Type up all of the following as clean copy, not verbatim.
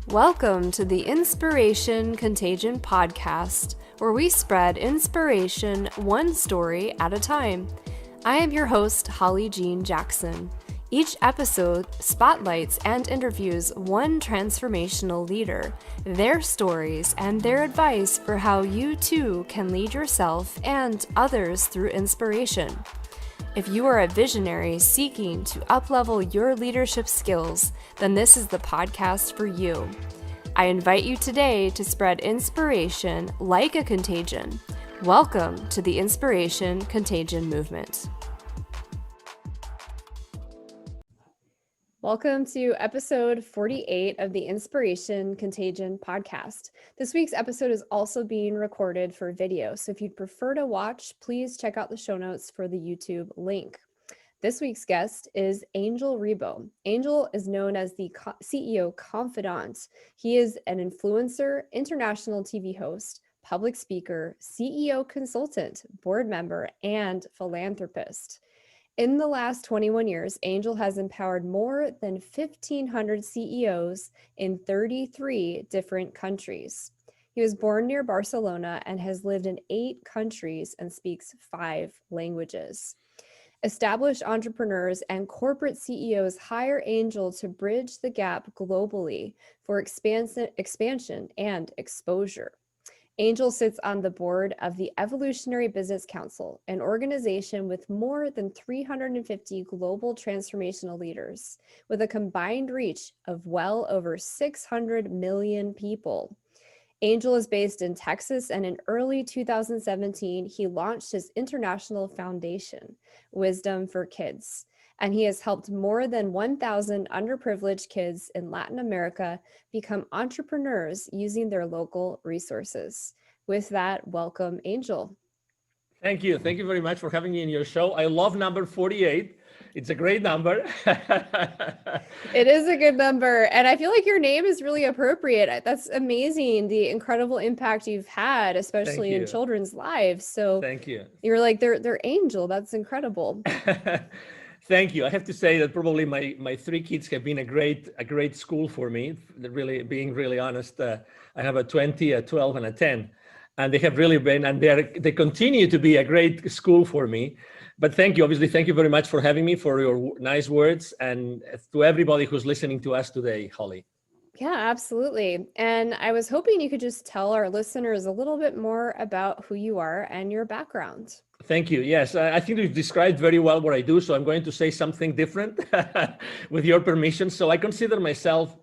Welcome to the Inspiration Contagion podcast, where we spread inspiration one story at a time. I am your host, Holly Jean Jackson. Each episode spotlights and interviews one transformational leader, their stories, and their advice for how you too can lead yourself and others through inspiration. If you are a visionary seeking to uplevel your leadership skills, then this is the podcast for you. I invite you today to spread inspiration like a contagion. Welcome to the Inspiration Contagion movement. Welcome to episode 48 of the Inspiration Contagion podcast. This week's episode is also being recorded for video, so if you'd prefer to watch, please check out the show notes for the YouTube link. This week's guest is Angel Ribo. Angel is known as the CEO confidant. He is an influencer, international TV host, public speaker, CEO consultant, board member, and philanthropist. In the last 21 years, Angel has empowered more than 1,500 CEOs in 33 different countries. He was born near Barcelona and has lived in 8 countries and speaks 5 languages. Established entrepreneurs and corporate CEOs hire Angel to bridge the gap globally for expansion and exposure. Angel sits on the board of the Evolutionary Business Council, an organization with more than 350 global transformational leaders, with a combined reach of well over 600 million people. Angel is based in Texas, and in early 2017, he launched his international foundation, Wisdom for Kids. And he has helped more than 1,000 underprivileged kids in Latin America become entrepreneurs using their local resources. With that, welcome, Angel. Thank you. Thank you very much for having me in your show. I love number 48. It's a great number. It is a good number. And I feel like your name is really appropriate. That's amazing, the incredible impact you've had, especially in children's lives. So thank you. You're like, they're Angel. That's incredible. Thank you. I have to say that probably my 3 kids have been a great school for me. Really, being really honest, I have a 20, a 12, and a 10, and they have really been, and they continue to be a great school for me. But thank you. Obviously, thank you very much for having me, for your nice words, and to everybody who's listening to us today, Holly. Yeah, absolutely. And I was hoping you could just tell our listeners a little bit more about who you are and your background. Thank you. Yes, I think you've described very well what I do, so I'm going to say something different with your permission. So I consider myself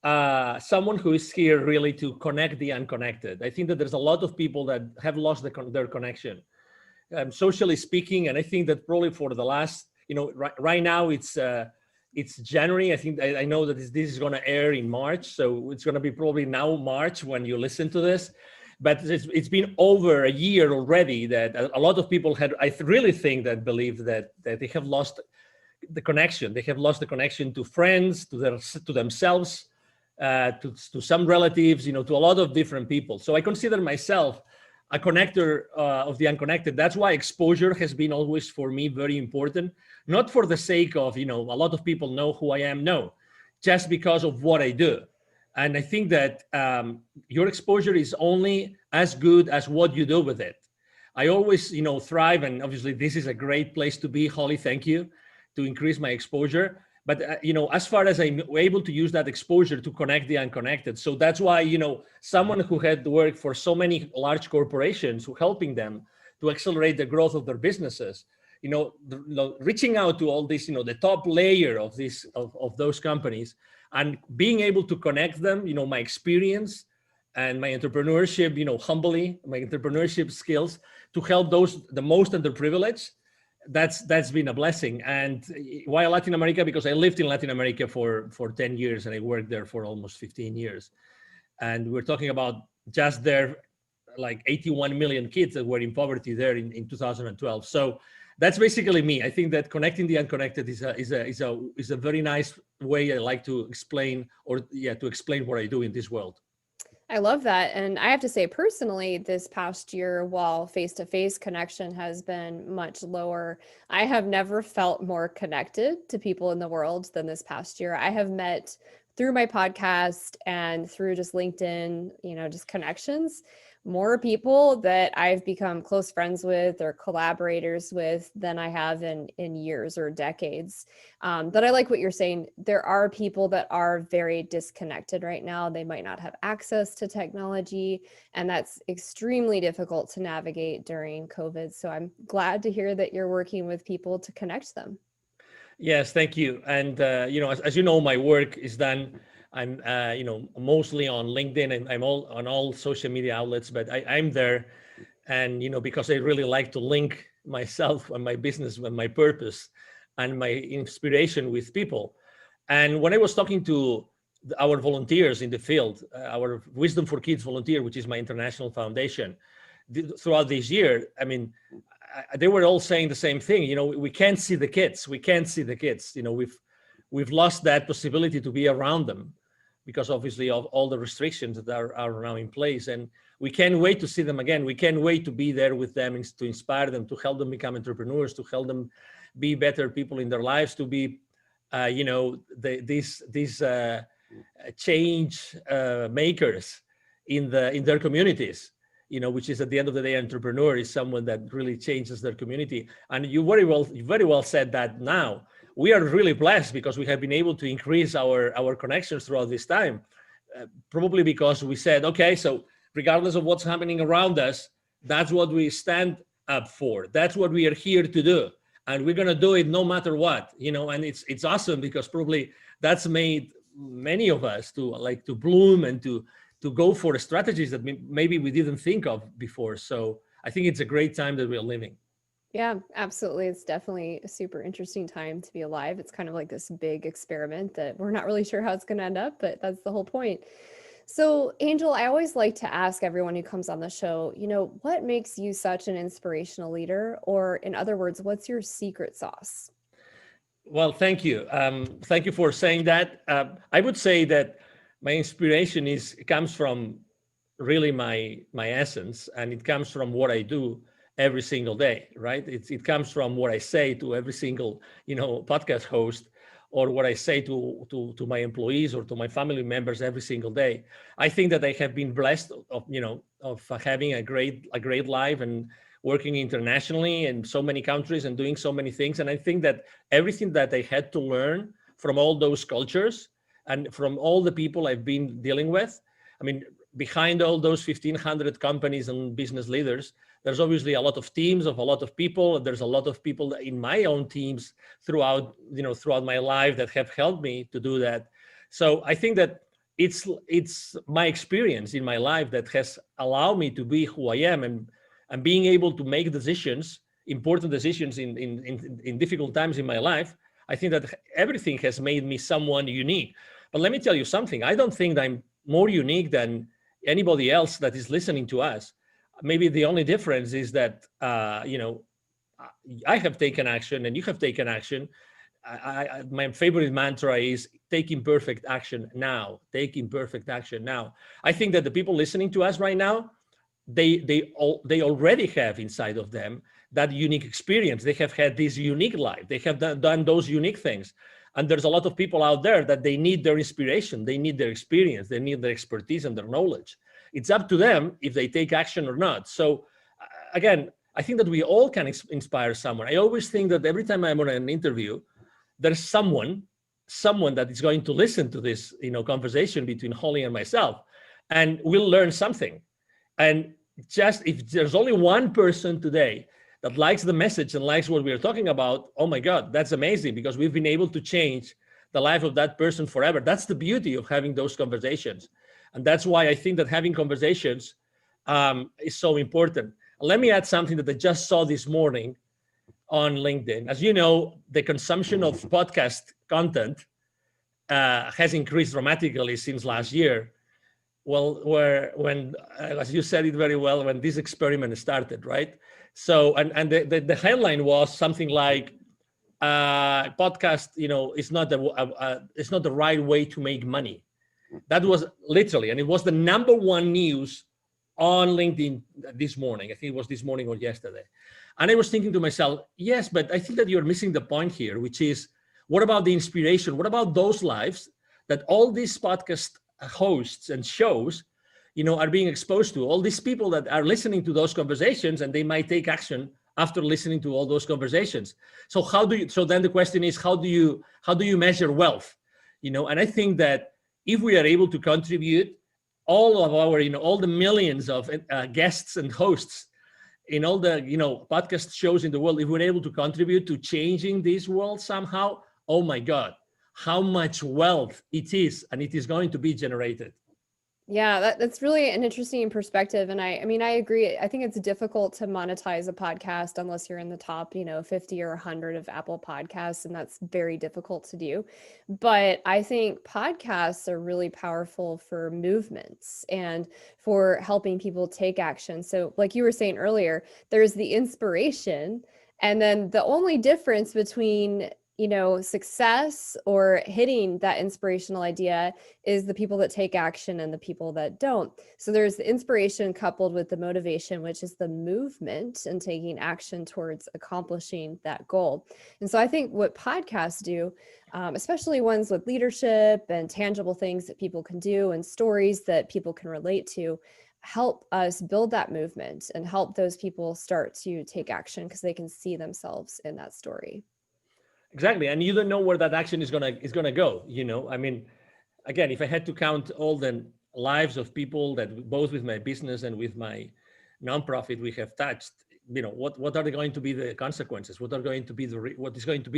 someone who is here really to connect the unconnected. I think that there's a lot of people that have lost their connection, socially speaking, and I think that probably for the last, right now it's January. I think I know that this is going to air in March, so it's going to be probably now March when you listen to this. But it's been over a year already that a lot of people really think that believe that they have lost the connection. They have lost the connection to friends, to themselves, to some relatives, to a lot of different people. So I consider myself a connector of the unconnected. That's why exposure has been always for me very important, not for the sake of, a lot of people know who I am. No, just because of what I do. And I think that your exposure is only as good as what you do with it. I always, thrive, and obviously this is a great place to be, Holly, thank you, to increase my exposure. But, as far as I'm able to use that exposure to connect the unconnected. So that's why, someone who had worked for so many large corporations, who helping them to accelerate the growth of their businesses, reaching out to all this, the top layer of those companies, and being able to connect them, my experience and my entrepreneurship, humbly, my entrepreneurship skills to help the most underprivileged. That's been a blessing. And why Latin America? Because I lived in Latin America for 10 years and I worked there for almost 15 years. And we're talking about just there, like 81 million kids that were in poverty there in 2012. So that's basically me. I think that connecting the unconnected is a very nice way I like to explain, to explain what I do in this world. I love that. And I have to say personally, this past year, while face-to-face connection has been much lower, I have never felt more connected to people in the world than this past year. I have met through my podcast and through just LinkedIn, just connections, more people that I've become close friends with or collaborators with than I have in years or decades. But I like what you're saying. There are people that are very disconnected right now. They might not have access to technology, and that's extremely difficult to navigate during COVID. So I'm glad to hear that you're working with people to connect them. Yes, thank you. And as you know, my work is done. I'm mostly on LinkedIn, and I'm all on all social media outlets. But I'm there, and because I really like to link myself and my business and my purpose and my inspiration with people. And when I was talking to our volunteers in the field, our Wisdom for Kids volunteer, which is my international foundation, throughout this year, I mean, they were all saying the same thing. We can't see the kids. We can't see the kids. We've lost that possibility to be around them because obviously of all the restrictions that are now in place. And we can't wait to see them again. We can't wait to be there with them, to inspire them, to help them become entrepreneurs, to help them be better people in their lives, to be, these change makers in their communities. Which is at the end of the day, entrepreneur is someone that really changes their community. And you very well said that. Now we are really blessed because we have been able to increase our connections throughout this time, probably because we said, okay, so regardless of what's happening around us, that's what we stand up for. That's what we are here to do, and we're gonna do it no matter what. And it's awesome because probably that's made many of us to bloom and to go for strategies that maybe we didn't think of before. So I think it's a great time that we're living. Yeah, absolutely. It's definitely a super interesting time to be alive. It's kind of like this big experiment that we're not really sure how it's going to end up, but that's the whole point. So, Angel, I always like to ask everyone who comes on the show, what makes you such an inspirational leader? Or in other words, what's your secret sauce? Well, thank you. Thank you for saying that. I would say that my inspiration comes from really my essence, and it comes from what I do every single day, right? It comes from what I say to every single podcast host, or what I say to my employees or to my family members every single day. I think that I have been blessed of having a great life and working internationally in so many countries and doing so many things. And I think that everything that I had to learn from all those cultures and from all the people I've been dealing with, I mean, behind all those 1,500 companies and business leaders, there's obviously a lot of teams of a lot of people. There's a lot of people in my own teams throughout my life that have helped me to do that. So I think that it's my experience in my life that has allowed me to be who I am, and being able to make decisions, important decisions in difficult times in my life. I think that everything has made me someone unique. But let me tell you something. I don't think that I'm more unique than anybody else that is listening to us. Maybe the only difference is that, I have taken action and you have taken action. My favorite mantra is take imperfect action now. Take imperfect action now. I think that the people listening to us right now, they already have inside of them that unique experience. They have had this unique life. They have done those unique things. And there's a lot of people out there that they need their inspiration. They need their experience. They need their expertise and their knowledge. It's up to them if they take action or not. So again, I think that we all can inspire someone. I always think that every time I'm on an interview, there's someone that is going to listen to this, conversation between Holly and myself, and we'll learn something. And just if there's only one person today that likes the message and likes what we're talking about, oh my God, that's amazing, because we've been able to change the life of that person forever. That's the beauty of having those conversations. And that's why I think that having conversations is so important. Let me add something that I just saw this morning on LinkedIn. As you know, the consumption of podcast content has increased dramatically since last year. Well, when as you said it very well, when this experiment started, right? So, and the headline was something like, podcast, is not the right way to make money. That was literally, and it was the number one news on LinkedIn this morning. I think it was this morning or yesterday. And I was thinking to myself, yes, but I think that you're missing the point here, which is, what about the inspiration? What about those lives that all these podcast hosts and shows, are being exposed to, all these people that are listening to those conversations, and they might take action after listening to all those conversations. So so then the question is, how do you measure wealth? And I think that if we are able to contribute all of our, all the millions of guests and hosts in all the, podcast shows in the world, if we're able to contribute to changing this world somehow, oh my God, how much wealth it is, and it is going to be generated. Yeah, that's really an interesting perspective. And I mean, I agree. I think it's difficult to monetize a podcast unless you're in the top, 50 or 100 of Apple Podcasts, and that's very difficult to do. But I think podcasts are really powerful for movements and for helping people take action. So like you were saying earlier, there's the inspiration, and then the only difference between success or hitting that inspirational idea is the people that take action and the people that don't. So there's the inspiration coupled with the motivation, which is the movement and taking action towards accomplishing that goal. And so I think what podcasts do, especially ones with leadership and tangible things that people can do and stories that people can relate to, help us build that movement and help those people start to take action because they can see themselves in that story. Exactly, and you don't know where that action is gonna go. I mean, again, if I had to count all the lives of people that both with my business and with my nonprofit we have touched, what are going to be the consequences? What is going to be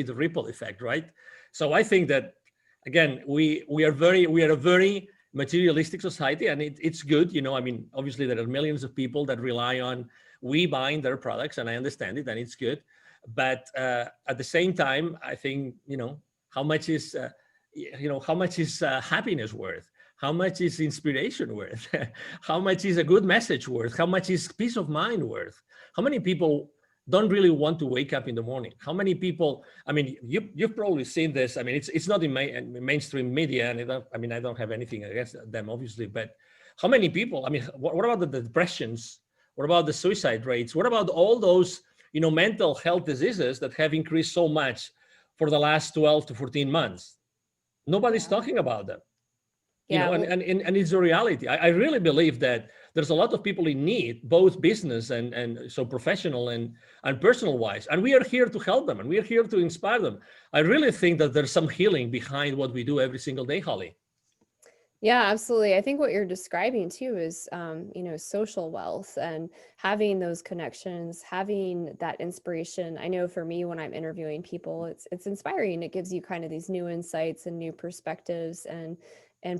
the ripple effect, right? So I think that again, we are a very materialistic society, and it's good. I mean, obviously there are millions of people that rely on we buying their products, and I understand it, and it's good. But at the same time, I think, how much is happiness worth? How much is inspiration worth? How much is a good message worth? How much is peace of mind worth? How many people don't really want to wake up in the morning? How many people, I mean, you've probably seen this. I mean, it's not in mainstream media, and I don't have anything against them, obviously, but how many people, I mean, what about the depressions? What about the suicide rates? What about all those mental health diseases that have increased so much for the last 12 to 14 months? Nobody's talking about them. And it's a reality. I really believe that there's a lot of people in need, both business and so professional and personal wise. And we are here to help them, and we are here to inspire them. I really think that there's some healing behind what we do every single day, Holly. Yeah, absolutely. I think what you're describing too is, social wealth and having those connections, having that inspiration. I know for me, when I'm interviewing people, it's inspiring. It gives you kind of these new insights and new perspectives and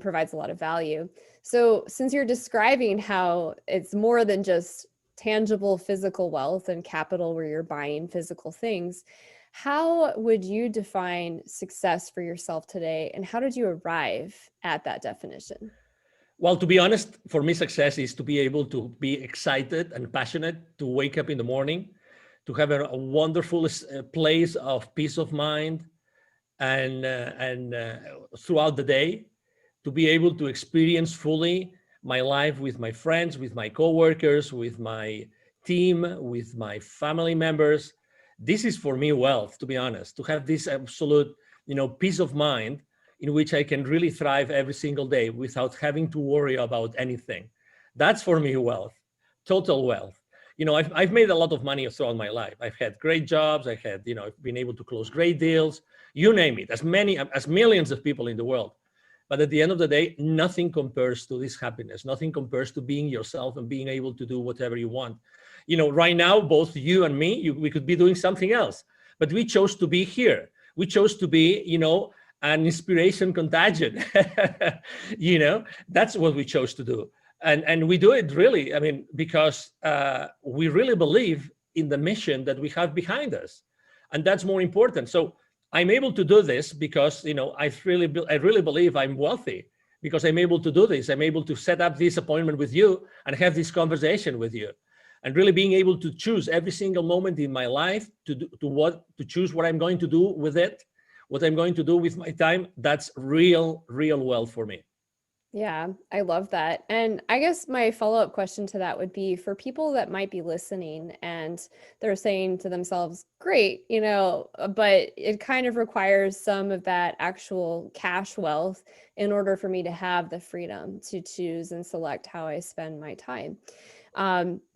provides a lot of value. So since you're describing how it's more than just tangible physical wealth and capital where you're buying physical things, how would you define success for yourself today, and how did you arrive at that definition? Well, to be honest, for me, success is to be able to be excited and passionate, to wake up in the morning, to have a wonderful place of peace of mind, and throughout the day, to be able to experience fully my life with my friends, with my coworkers, with my team, with my family members. This is for me wealth, to be honest, to have this absolute, peace of mind in which I can really thrive every single day without having to worry about anything. That's for me wealth, total wealth. I've made a lot of money throughout my life. I've had great jobs. I've been able to close great deals, you name it, as millions of people in the world. But at the end of the day, nothing compares to this happiness. Nothing compares to being yourself and being able to do whatever you want. Right now, both you and me, we could be doing something else, but we chose to be here. We chose to be, an inspiration contagion. That's what we chose to do. And we do it really, because we really believe in the mission that we have behind us. And that's more important. So I'm able to do this because, I really believe I'm wealthy because I'm able to do this. I'm able to set up this appointment with you and have this conversation with you. And really being able to choose every single moment in my life to choose what I'm going to do with it, what I'm going to do with my time. That's real wealth for me. Yeah, I love that. And I guess my follow-up question to that would be for people that might be listening and they're saying to themselves, great, but it kind of requires some of that actual cash wealth in order for me to have the freedom to choose and select how I spend my time.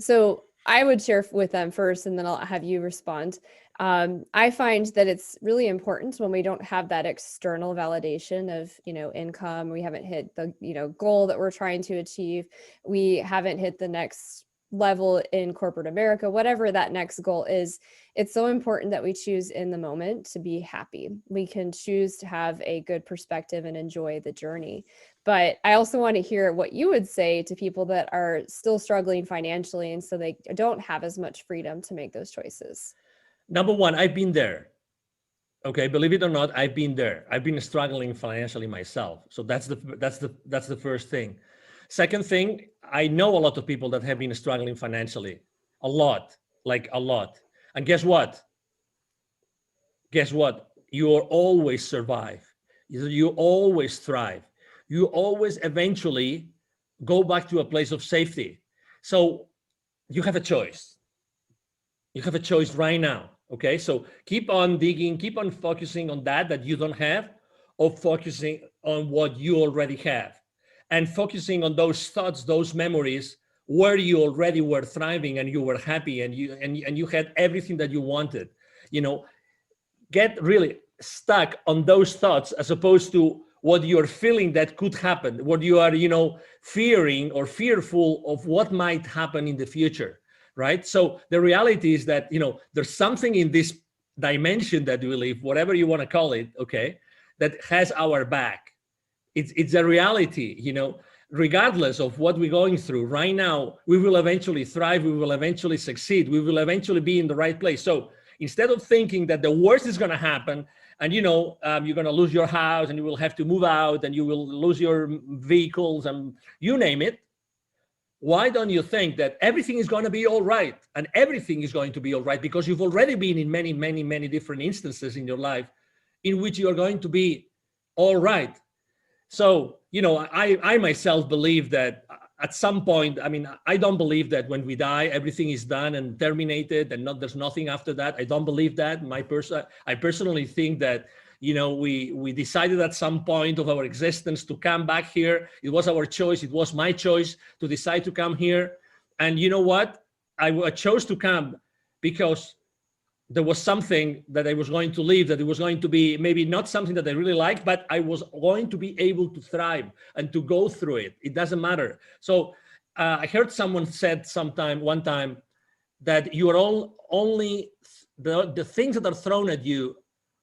So I would share with them first, and then I'll have you respond. I find that it's really important when we don't have that external validation of, income. We haven't hit the, goal that we're trying to achieve. We haven't hit the next level in corporate America, whatever that next goal is. It's so important that we choose in the moment to be happy. We can choose to have a good perspective and enjoy the journey. But I also want to hear what you would say to people that are still struggling financially, and so they don't have as much freedom to make those choices. Number one, I've been there. Okay, believe it or not, I've been there. I've been struggling financially myself. So that's the first thing. Second thing, I know a lot of people that have been struggling financially, a lot, like a lot. And guess what? Guess what? You will always survive. You always thrive. You always eventually go back to a place of safety. So you have a choice. You have a choice right now. Okay, so keep on digging, keep on focusing on that you don't have, or focusing on what you already have, and focusing on those thoughts, those memories where you already were thriving and you were happy and you had everything that you wanted. You know, get really stuck on those thoughts as opposed to what you're feeling that could happen, what you are, fearing or fearful of what might happen in the future, right? So the reality is that, there's something in this dimension that we live, whatever you want to call it, okay, that has our back. It's a reality, regardless of what we're going through right now. We will eventually thrive, we will eventually succeed, we will eventually be in the right place. So instead of thinking that the worst is going to happen and you're going to lose your house and you will have to move out and you will lose your vehicles and you name it, why don't you think that everything is going to be all right? And everything is going to be all right because you've already been in many, many, many different instances in your life in which you're going to be all right. So, I myself believe that at some point, I mean, I don't believe that when we die, everything is done and terminated and there's nothing after that. I don't believe that. I personally think that, we decided at some point of our existence to come back here. It was our choice. It was my choice to decide to come here. And you know what? I chose to come because there was something that I was going to leave, that it was going to be maybe not something that I really liked, but I was going to be able to thrive and to go through it. It doesn't matter. So I heard someone said one time that you are only the things that are thrown at you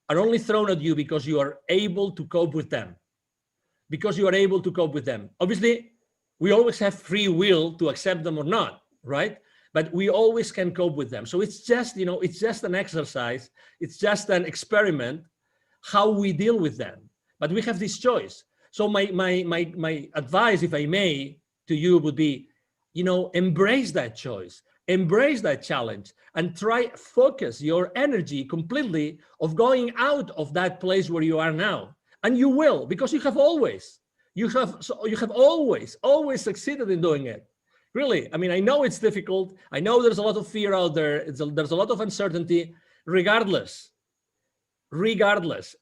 are only thrown at you because you are able to cope with them. Because you are able to cope with them. Obviously, we always have free will to accept them or not, right? But we always can cope with them. So it's just, it's just an exercise. It's just an experiment how we deal with them. But we have this choice. So my advice, if I may, to you would be, embrace that choice, embrace that challenge, and try focus your energy completely of going out of that place where you are now. And you will, because you have always succeeded in doing it. Really, I mean, I know it's difficult. I know there's a lot of fear out there. There's a lot of uncertainty. Regardless,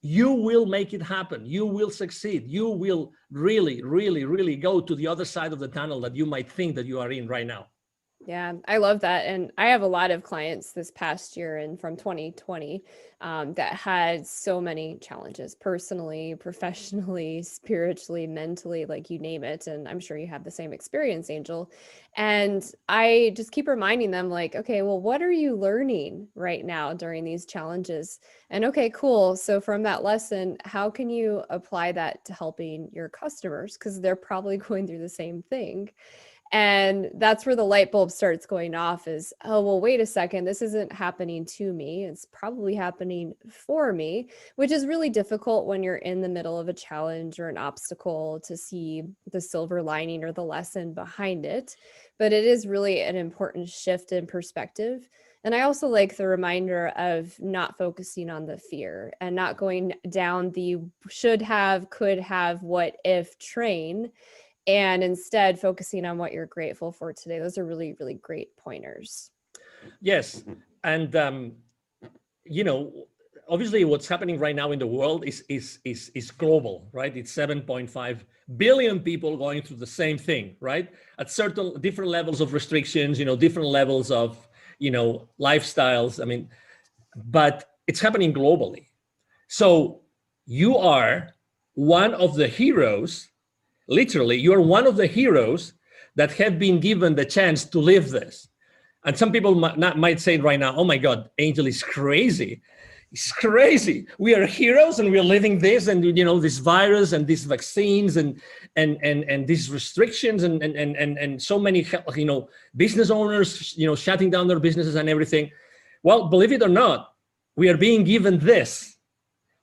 you will make it happen. You will succeed. You will really, really, really go to the other side of the tunnel that you might think that you are in right now. Yeah, I love that. And I have a lot of clients this past year and from 2020 that had so many challenges personally, professionally, spiritually, mentally, like you name it. And I'm sure you have the same experience, Angel. And I just keep reminding them, like, okay, well, what are you learning right now during these challenges? And okay, cool. So from that lesson, how can you apply that to helping your customers? Because they're probably going through the same thing. And that's where the light bulb starts going off is, oh, well, wait a second, this isn't happening to me. It's probably happening for me, which is really difficult when you're in the middle of a challenge or an obstacle to see the silver lining or the lesson behind it. But it is really an important shift in perspective. And I also like the reminder of not focusing on the fear and not going down the should have, could have, what if train, and instead focusing on what you're grateful for today. Those are really, really great pointers. Yes. And, obviously what's happening right now in the world is global, right? It's 7.5 billion people going through the same thing, right? At certain different levels of restrictions, different levels of, lifestyles. I mean, but it's happening globally. So you are one of the heroes, literally, you're one of the heroes that have been given the chance to live this. And some people might say right now, oh my God, Angel is crazy. It's crazy. We are heroes and we're living this, and this virus and these vaccines and these restrictions and so many business owners shutting down their businesses and everything. Well, believe it or not, we are being given this.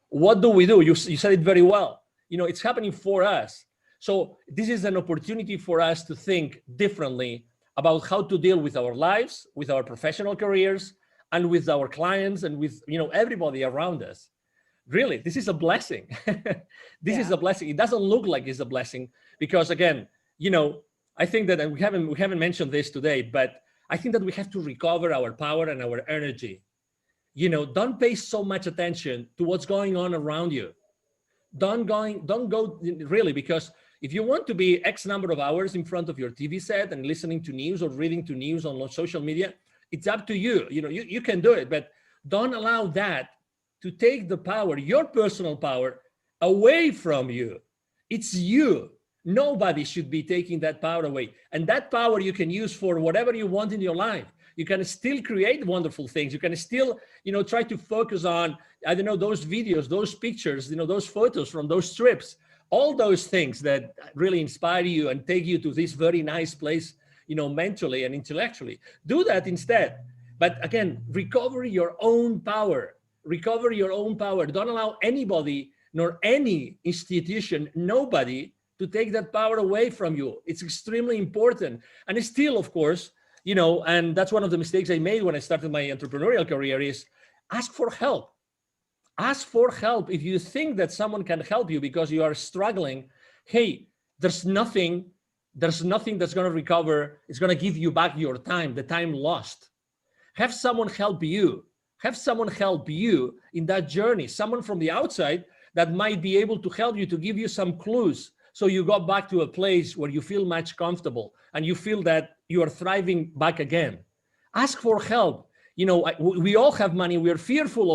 What do we do? You said it very well. It's happening for us. So this is an opportunity for us to think differently about how to deal with our lives, with our professional careers, and with our clients, and with everybody around us. Really, this is a blessing. This is a blessing. It doesn't look like it's a blessing because, again, I think that, and we haven't mentioned this today, but I think that we have to recover our power and our energy. Don't pay so much attention to what's going on around you. Don't go really, because if you want to be X number of hours in front of your TV set and listening to news or reading to news on social media, it's up to you. You can do it, but don't allow that to take the power, your personal power, away from you. It's you. Nobody should be taking that power away. And that power you can use for whatever you want in your life. You can still create wonderful things. You can still, try to focus on, those videos, those pictures, those photos from those trips, all those things that really inspire you and take you to this very nice place, mentally and intellectually. Do that instead. But again, recover your own power. Recover your own power. Don't allow anybody, nor any institution, nobody, to take that power away from you. It's extremely important. And it's still, of course, and that's one of the mistakes I made when I started my entrepreneurial career, is ask for help. Ask for help. If you think that someone can help you because you are struggling, hey, there's nothing that's going to recover. It's going to give you back your time, the time lost. Have someone help you. Have someone help you in that journey. Someone from the outside that might be able to help you, to give you some clues, so you go back to a place where you feel much comfortable and you feel that you are thriving back again. Ask for help. We all have money. We are fearful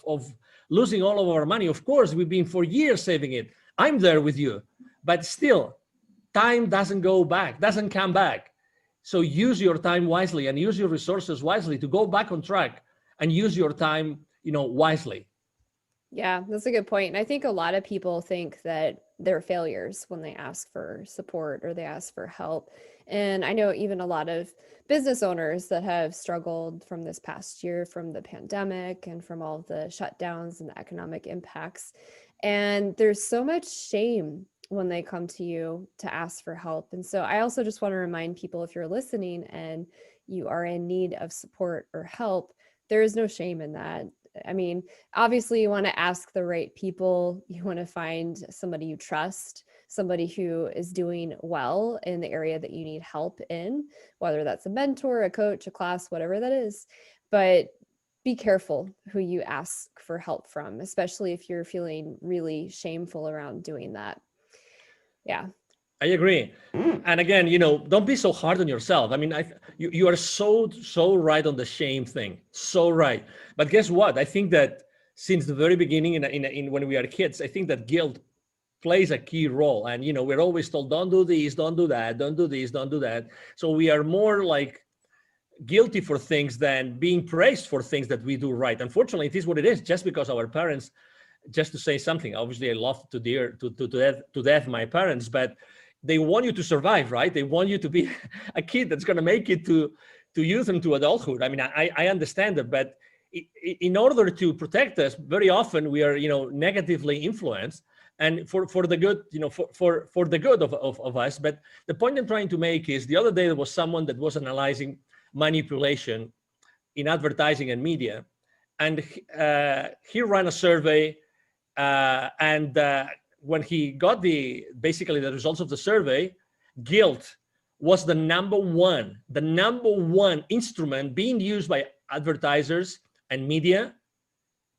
of losing all of our money. Of course, we've been for years saving it. I'm there with you, but still, time doesn't come back. So use your time wisely and use your resources wisely to go back on track, and use your time, wisely. Yeah, that's a good point. And I think a lot of people think that they're failures when they ask for support or they ask for help. And I know even a lot of business owners that have struggled from this past year, from the pandemic and from all of the shutdowns and the economic impacts. And there's so much shame when they come to you to ask for help. And so I also just want to remind people, if you're listening and you are in need of support or help, there is no shame in that. I mean, obviously you want to ask the right people. You want to find somebody you trust, somebody who is doing well in the area that you need help in, whether that's a mentor, a coach, a class, whatever that is. But be careful who you ask for help from, especially if you're feeling really shameful around doing that. Yeah. I agree. And again, don't be so hard on yourself. I mean, you are so right on the shame thing. So right. But guess what? I think that since the very beginning, in when we are kids, I think that guilt plays a key role. And, we're always told, don't do this, don't do that, don't do this, don't do that. So we are more like guilty for things than being praised for things that we do right. Unfortunately, it is what it is, just because our parents, just to say something, obviously I love to death my parents, but they want you to survive, right? They want you to be a kid that's going to make it to youth and to adulthood. I mean, I understand that, but in order to protect us, very often we are, negatively influenced, and for the good, for the good of us. But the point I'm trying to make is, the other day there was someone that was analyzing manipulation in advertising and media. And he ran a survey, and when he got basically the results of the survey, guilt was the number one instrument being used by advertisers and media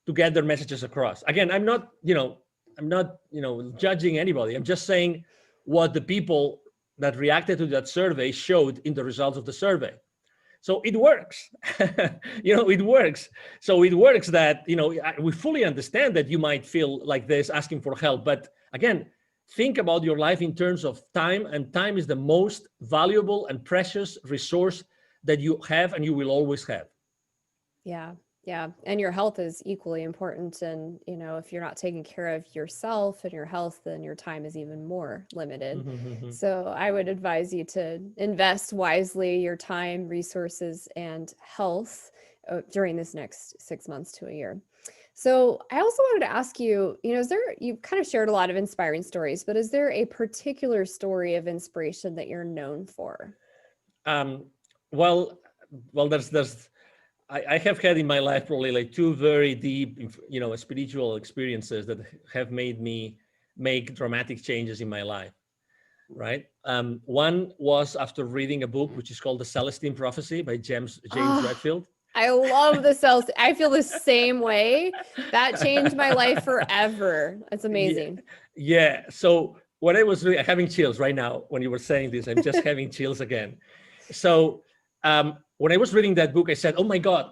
to get their messages across. Again, I'm not judging anybody. I'm just saying what the people that reacted to that survey showed in the results of the survey. So it works. It works. So it works that, we fully understand that you might feel like this asking for help. But again, think about your life in terms of time, and time is the most valuable and precious resource that you have and you will always have. Yeah. Yeah. And your health is equally important. And, if you're not taking care of yourself and your health, then your time is even more limited. Mm-hmm. So I would advise you to invest wisely your time, resources, and health during this next 6 months to a year. So I also wanted to ask you, you've kind of shared a lot of inspiring stories, but is there a particular story of inspiration that you're known for? Well, I have had in my life probably like two very deep, spiritual experiences that have made me make dramatic changes in my life, right? One was after reading a book, which is called The Celestine Prophecy by James Redfield. I love the cells. I feel the same way. That changed my life forever. It's amazing. Yeah. So what I was really having chills right now when you were saying this, I'm just having chills again. So when I was reading that book, I said, oh my God,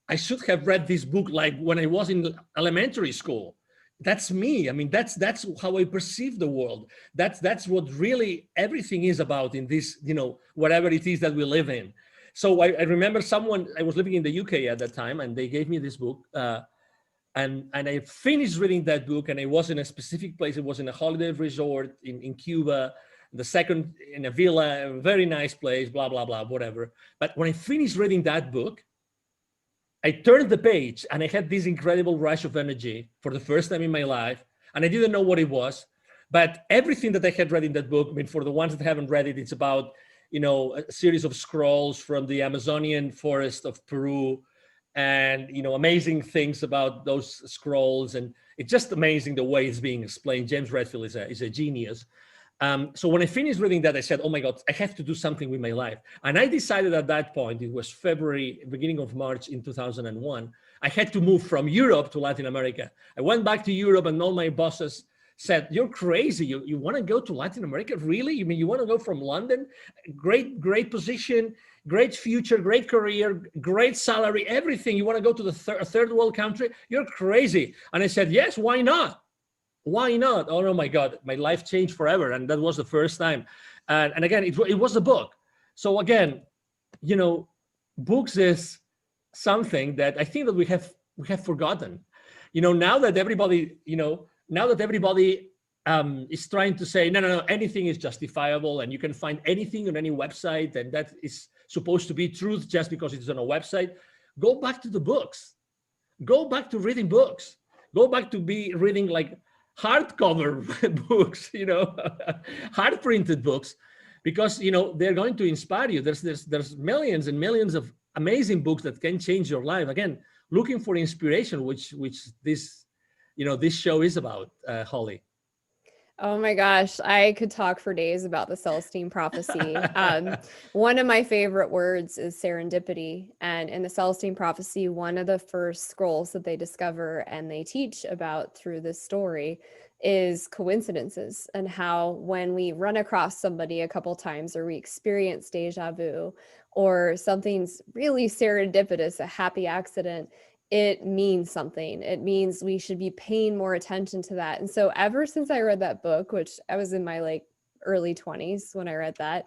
I should have read this book like when I was in elementary school. That's me. I mean, that's how I perceive the world. That's what really everything is about in this, whatever it is that we live in. So I remember I was living in the UK at that time, and they gave me this book. And I finished reading that book, and I was in a specific place. It was in a holiday resort in Cuba, the second in a villa, a very nice place, blah, blah, blah, whatever. But when I finished reading that book, I turned the page and I had this incredible rush of energy for the first time in my life. And I didn't know what it was, but everything that I had read in that book, I mean, for the ones that haven't read it, it's about, a series of scrolls from the Amazonian forest of Peru, and, amazing things about those scrolls. And it's just amazing the way it's being explained. James Redfield is a genius. So when I finished reading that, I said, oh my God, I have to do something with my life. And I decided at that point, it was February, beginning of March in 2001, I had to move from Europe to Latin America. I went back to Europe, and all my bosses said, you're crazy. You want to go to Latin America? Really? You mean you want to go from London? Great position, great future, great career, great salary, everything. You want to go to the third world country? You're crazy. And I said, yes, why not? Why not? Oh my God, my life changed forever. And that was the first time. And again, it was a book. So again, books is something that I think that we have forgotten. Now that everybody, is trying to say, no, anything is justifiable, and you can find anything on any website, and that is supposed to be truth just because it's on a website. Go back to the books. Go back to reading books. Go back to be reading like hardcover books, hard printed books, because they're going to inspire you. There's millions and millions of amazing books that can change your life. Again, looking for inspiration, which this show is about, Holly. Oh my gosh, I could talk for days about the Celestine Prophecy. One of my favorite words is serendipity. And in the Celestine Prophecy, one of the first scrolls that they discover and they teach about through this story is coincidences, and how when we run across somebody a couple times, or we experience deja vu, or something's really serendipitous, a happy accident, it means something. It means we should be paying more attention to that. And so ever since I read that book, which I was in my early 20s when I read that,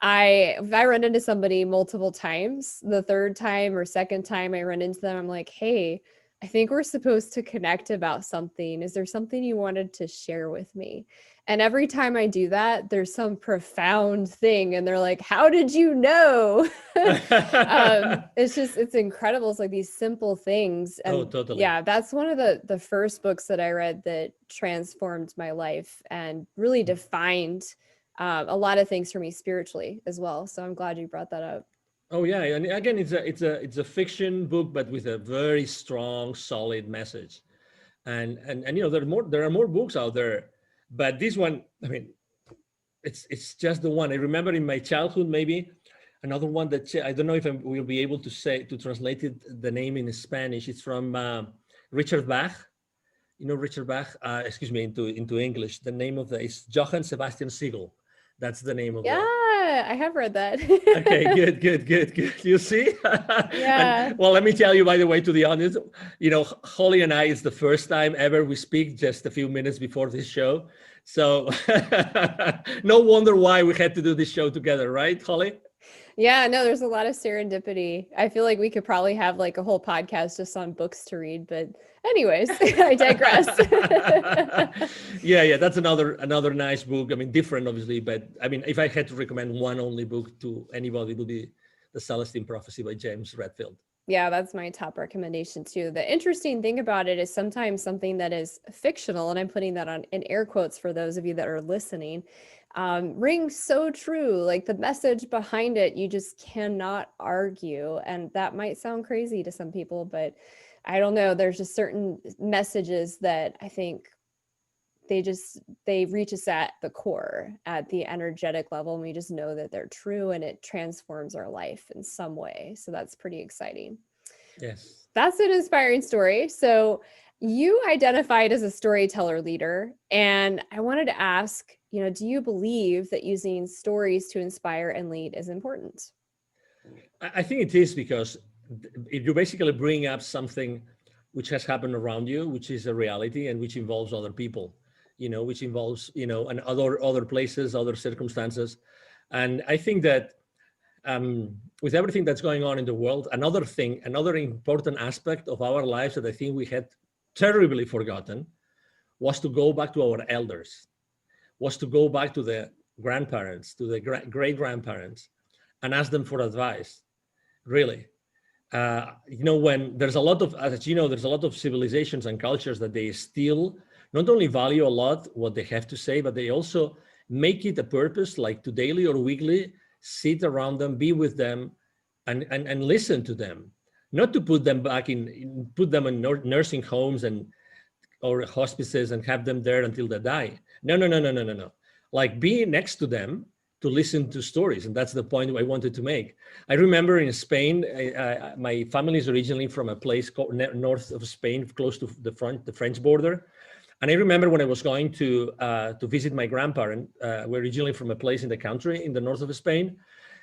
if I run into somebody multiple times, the third time or second time I run into them, I'm like, hey, I think we're supposed to connect about something. Is there something you wanted to share with me? And every time I do that, there's some profound thing. And they're like, how did you know? It's incredible. It's like these simple things. And totally. Yeah, that's one of the first books that I read that transformed my life and really defined a lot of things for me spiritually as well. So I'm glad you brought that up. Oh yeah, and again, it's a fiction book, but with a very strong, solid message. And there are more books out there, but this one, I mean, it's just the one I remember in my childhood. Maybe another one that I don't know if I will be able to translate it the name in Spanish. It's from Richard Bach. Richard Bach. Excuse me, into English. The name of the is Johann Sebastian Siegel. That's the name of Yeah, the. I have read that. Okay, good, good, good, good. You see? Yeah. And well, let me tell you, by the way, to the audience, Holly and I, it's the first time ever we speak just a few minutes before this show. So no wonder why we had to do this show together, right, Holly? Yeah, no, there's a lot of serendipity. I feel like we could probably have like a whole podcast just on books to read, but anyways, I digress. Yeah, that's another nice book. I mean, different obviously, but I mean, if I had to recommend one only book to anybody, it would be The Celestine Prophecy by James Redfield. Yeah, that's my top recommendation too. The interesting thing about it is sometimes something that is fictional, and I'm putting that on in air quotes for those of you that are listening, rings so true. Like the message behind it, you just cannot argue. And that might sound crazy to some people, but I don't know. There's just certain messages that I think they reach us at the core, at the energetic level, and we just know that they're true, and it transforms our life in some way. So that's pretty exciting. Yes. That's an inspiring story. So you identified as a storyteller leader, and I wanted to ask, do you believe that using stories to inspire and lead is important? I think it is, because if you basically bring up something which has happened around you, which is a reality and which involves other people, which involves, and other places, other circumstances. And I think that with everything that's going on in the world, another important aspect of our lives that I think we had terribly forgotten was to go back to our elders, was to go back to the grandparents, to the great grandparents, and ask them for advice. Really, when there's a lot of, as you know, there's a lot of civilizations and cultures that they still not only value a lot what they have to say, but they also make it a purpose, like to daily or weekly sit around them, be with them, and listen to them, not to put them in nursing homes or hospices and have them there until they die. No. Like be next to them to listen to stories. And that's the point I wanted to make. I remember in Spain, my family is originally from a place called north of Spain, close to the French border. And I remember when I was going to visit my grandparent, we're originally from a place in the country in the north of Spain,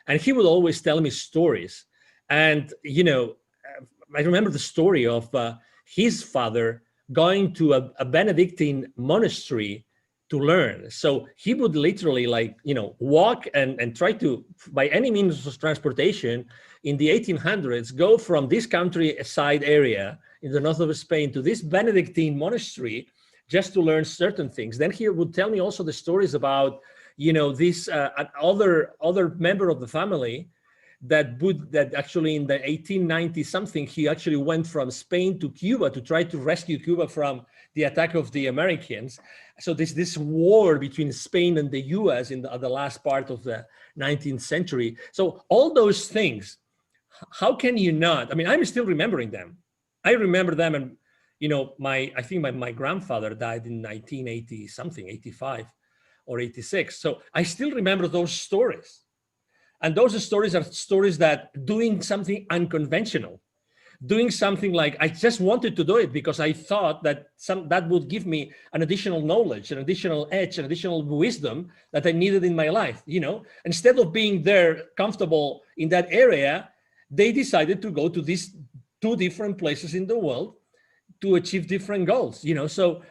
and he would always tell me stories. And I remember the story of his father going to a Benedictine monastery to learn. So he would literally walk and try to, by any means of transportation in the 1800s, go from this countryside area in the north of Spain to this Benedictine monastery just to learn certain things. Then he would tell me also the stories about, this other member of the family that actually in the 1890 something, he actually went from Spain to Cuba to try to rescue Cuba from the attack of the Americans. So this war between Spain and the US in the last part of the 19th century. So all those things, how can you not? I mean, I'm still remembering them. I remember them, and I think my grandfather died in 1980 something, 85 or 86. So I still remember those stories. And those stories are stories that doing something unconventional, doing something like I just wanted to do it because I thought that that would give me an additional knowledge, an additional edge, an additional wisdom that I needed in my life. Instead of being there comfortable in that area, they decided to go to these two different places in the world to achieve different goals. So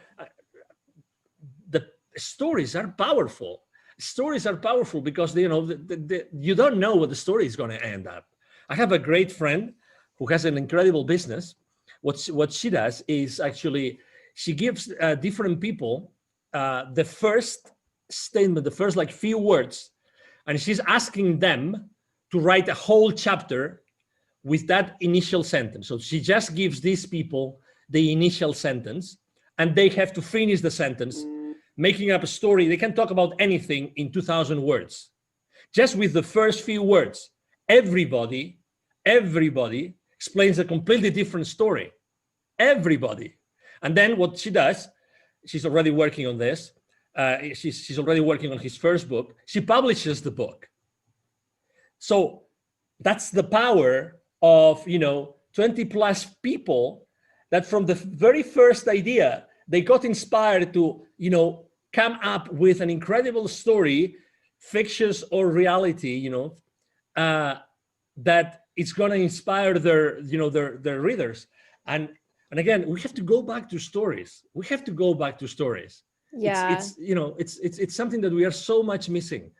the stories are powerful. Stories are powerful because you don't know what the story is going to end up. I have a great friend who has an incredible business. What she does is actually she gives different people the first statement, the first few words, and she's asking them to write a whole chapter with that initial sentence. So she just gives these people the initial sentence, and they have to finish the sentence, making up a story. They can talk about anything in 2,000 words, just with the first few words. everybody explains a completely different story. Everybody. And then what she does, she's already working on this. She's already working on his first book. She publishes the book. So that's the power of 20 plus people that from the very first idea they got inspired to come up with an incredible story, fictitious or reality, that it's going to inspire their readers. And again, we have to go back to stories. Yeah. It's something that we are so much missing.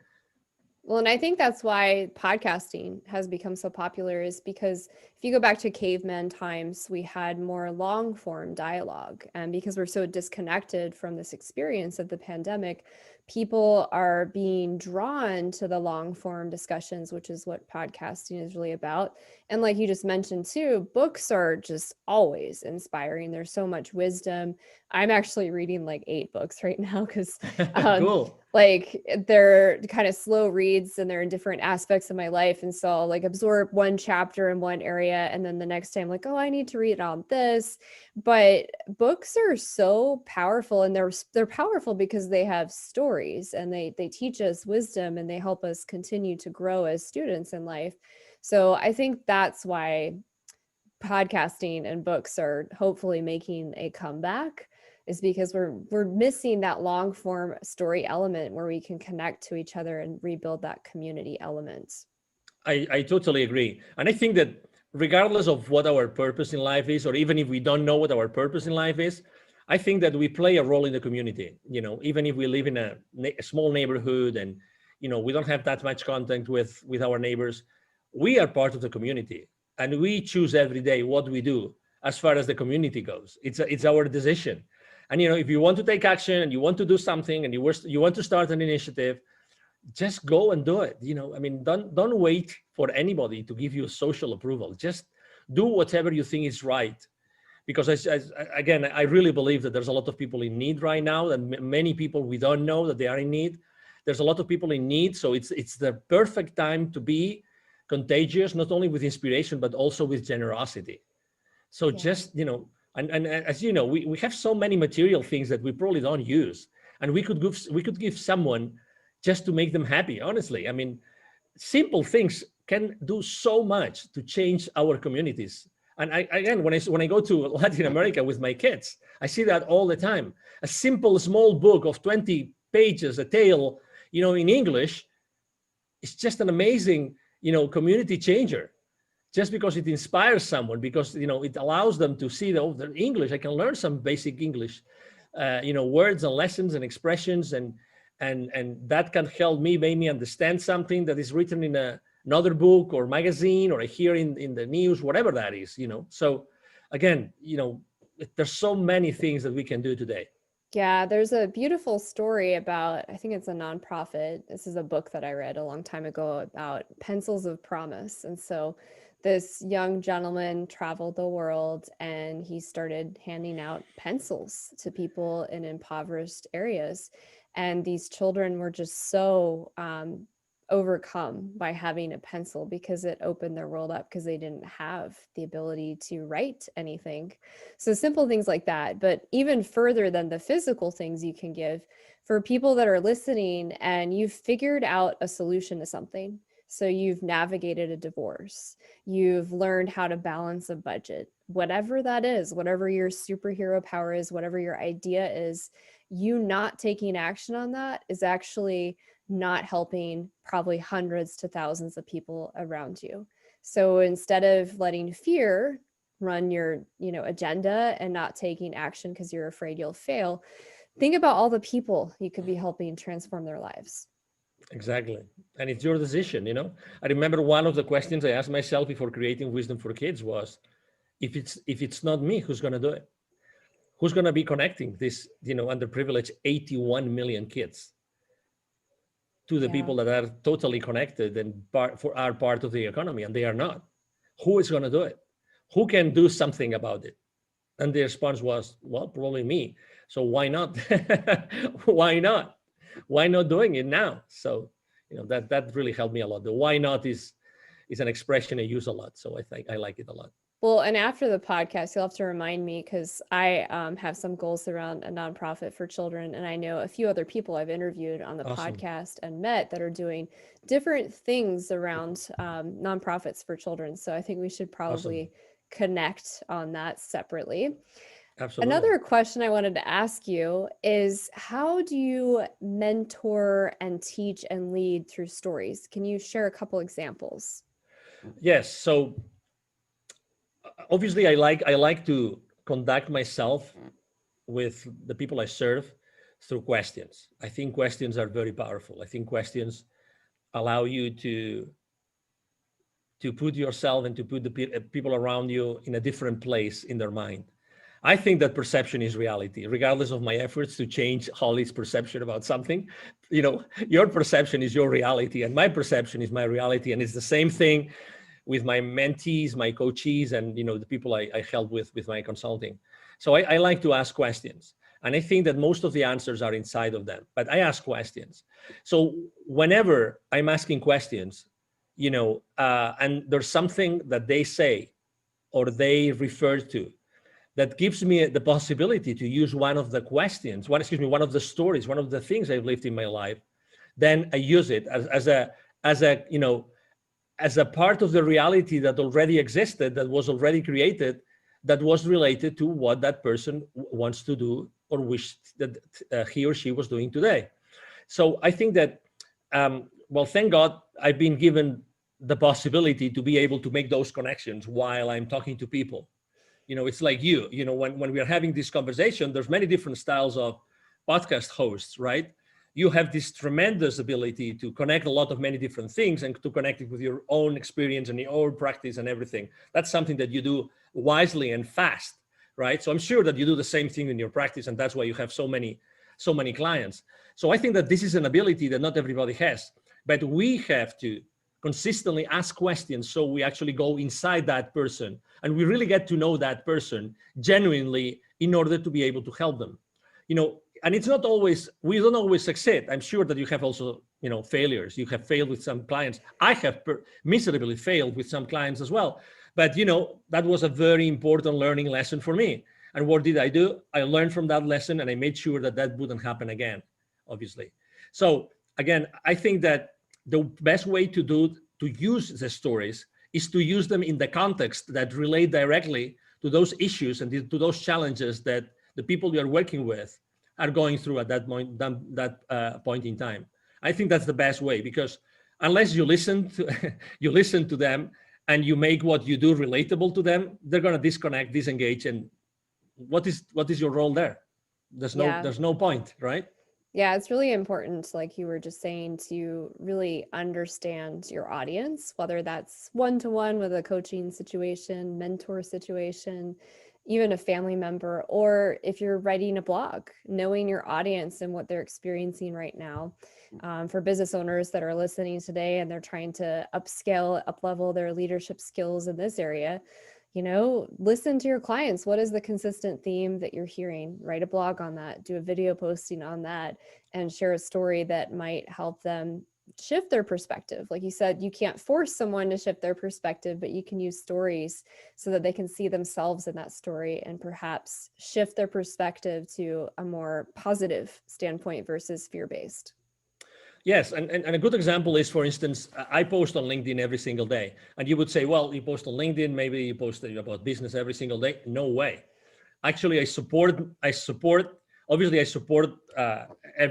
Well, and I think that's why podcasting has become so popular, is because if you go back to caveman times, we had more long form dialogue. And because we're so disconnected from this experience of the pandemic, people are being drawn to the long form discussions, which is what podcasting is really about. And like you just mentioned too, books are just always inspiring. There's so much wisdom. I'm actually reading like 8 books right now because Cool. like they're kind of slow reads and they're in different aspects of my life. And so I'll like absorb one chapter in one area. And then the next time, like, oh, I need to read on this. But books are so powerful, and they're powerful because they have stories and they teach us wisdom and they help us continue to grow as students in life. So I think that's why podcasting and books are hopefully making a comeback, is because we're missing that long form story element where we can connect to each other and rebuild that community element. I totally agree. And I think that regardless of what our purpose in life is, or even if we don't know what our purpose in life is, I think that we play a role in the community. Even if we live in a small neighborhood and we don't have that much contact with our neighbors, we are part of the community, and we choose every day what we do as far as the community goes. It's our decision. And if you want to take action and you want to do something and you want to start an initiative, just go and do it. Don't wait for anybody to give you social approval. Just do whatever you think is right. Because again, I really believe that there's a lot of people in need right now, and many people we don't know that they are in need. There's a lot of people in need. So it's the perfect time to be contagious, not only with inspiration, but also with generosity. So just, and as you know, we have so many material things that we probably don't use, and we could give someone just to make them happy. Honestly, simple things can do so much to change our communities. And again, when I go to Latin America with my kids, I see that all the time. A simple small book of 20 pages, a tale, in English, it's just an amazing, community changer. Just because it inspires someone, because it allows them to see the English. I can learn some basic English, words and lessons and expressions, and that can help me, make me understand something that is written in another book or magazine, or I hear in the news, whatever that is. So again, there's so many things that we can do today. Yeah, there's a beautiful story about, I think it's a nonprofit. This is a book that I read a long time ago about pencils of promise. And so this young gentleman traveled the world and he started handing out pencils to people in impoverished areas. And these children were just so overcome by having a pencil, because it opened their world up, because they didn't have the ability to write anything. So simple things like that. But even further than the physical things you can give, for people that are listening and you've figured out a solution to something. So you've navigated a divorce, you've learned how to balance a budget, whatever that is, whatever your superhero power is, whatever your idea is, you not taking action on that is actually not helping probably hundreds to thousands of people around you. So instead of letting fear run your, agenda and not taking action because you're afraid you'll fail, think about all the people you could be helping transform their lives. Exactly. And it's your decision. I remember one of the questions I asked myself before creating Wisdom for Kids was, if it's not me, who's going to do it? Who's going to be connecting this, underprivileged 81 million kids to the people that are totally connected and are part of the economy, and they are not? Who is going to do it? Who can do something about it? And the response was, well, probably me. So why not? Why not? Why not doing it now? So, that really helped me a lot. The why not is is an expression I use a lot. So I think I like it a lot. Well, and after the podcast, you'll have to remind me because I have some goals around a nonprofit for children. And I know a few other people I've interviewed on the Awesome. podcast and met that are doing different things around nonprofits for children. So I think we should probably connect on that separately. Absolutely. Another question I wanted to ask you is, how do you mentor and teach and lead through stories? Can you share a couple examples? Yes. So obviously, I like to conduct myself with the people I serve through questions. I think questions are very powerful. I think questions allow you to put yourself and to put the people around you in a different place in their mind. I think that perception is reality, regardless of my efforts to change Holly's perception about something. Your perception is your reality, and my perception is my reality. And it's the same thing with my mentees, my coachees, and the people I help with my consulting. So I like to ask questions. And I think that most of the answers are inside of them, but I ask questions. So whenever I'm asking questions, and there's something that they say or they refer to that gives me the possibility to use one of the questions, one of the stories, one of the things I've lived in my life, then I use it as a part of the reality that already existed, that was already created, that was related to what that person wants to do or wished that he or she was doing today. So I think that, thank God I've been given the possibility to be able to make those connections while I'm talking to people. It's like when we are having this conversation, there's many different styles of podcast hosts, right? You have this tremendous ability to connect a lot of many different things and to connect it with your own experience and your own practice and everything. That's something that you do wisely and fast, right? So I'm sure that you do the same thing in your practice, and that's why you have so many clients. So I think that this is an ability that not everybody has, but we have to consistently ask questions so we actually go inside that person and we really get to know that person genuinely in order to be able to help them. And it's not always, we don't always succeed. I'm sure that you have also, failures. You have failed with some clients. I have miserably failed with some clients as well. But, that was a very important learning lesson for me. And what did I do? I learned from that lesson and I made sure that wouldn't happen again, obviously. So again, I think that the best way to use the stories is to use them in the context that relate directly to those issues and to those challenges that the people you're working with are going through at that point in time. I think that's the best way, because unless you listen to them and you make what you do relatable to them, they're going to disconnect, disengage, and what is your role there? There's no point, right? Yeah, it's really important, like you were just saying, to really understand your audience, whether that's one-to-one with a coaching situation, mentor situation, even a family member, or if you're writing a blog, knowing your audience and what they're experiencing right now. For business owners that are listening today and they're trying to upscale, up-level their leadership skills in this area, listen to your clients. What is the consistent theme that you're hearing? Write a blog on that, do a video posting on that, and share a story that might help them shift their perspective. Like you said, you can't force someone to shift their perspective, but you can use stories so that they can see themselves in that story and perhaps shift their perspective to a more positive standpoint versus fear-based. Yes, and a good example is, for instance, I post on LinkedIn every single day. And you would say, well, you post on LinkedIn, maybe you post about business every single day. No way. Actually, I support every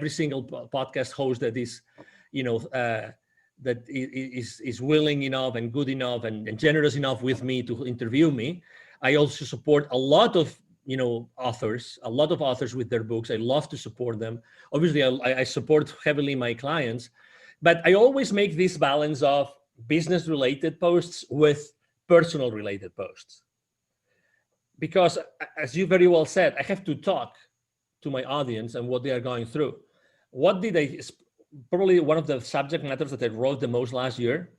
single podcast host that is, that is willing enough and good enough and generous enough with me to interview me. I also support a lot of authors with their books. I love to support them. Obviously, I support heavily my clients, but I always make this balance of business related posts with personal related posts. Because as you very well said, I have to talk to my audience and what they are going through. Probably one of the subject matters that I wrote the most last year,